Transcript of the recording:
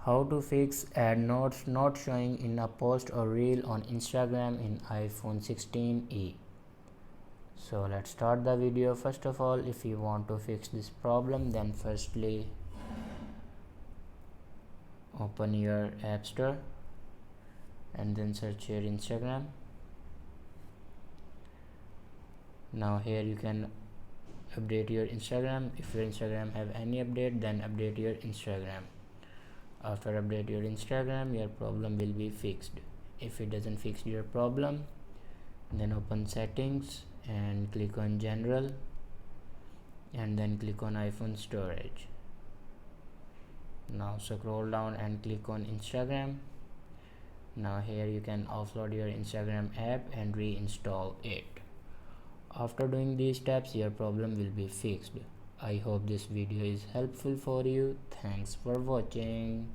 How to fix ad notes not showing in a post or reel on Instagram in iPhone 16e. So let's start the video. First of all, if you want to fix this problem, then firstly open your app store and then search your Instagram. Now here you can update your Instagram. If your Instagram have any update, then update your Instagram. After update your Instagram, your problem will be fixed. If it doesn't fix your problem, then open settings and click on general and then click on iPhone storage. Now scroll down and click on Instagram. Now here you can offload your Instagram app and reinstall it. After doing these steps, your problem will be fixed. I hope this video is helpful for you. Thanks for watching.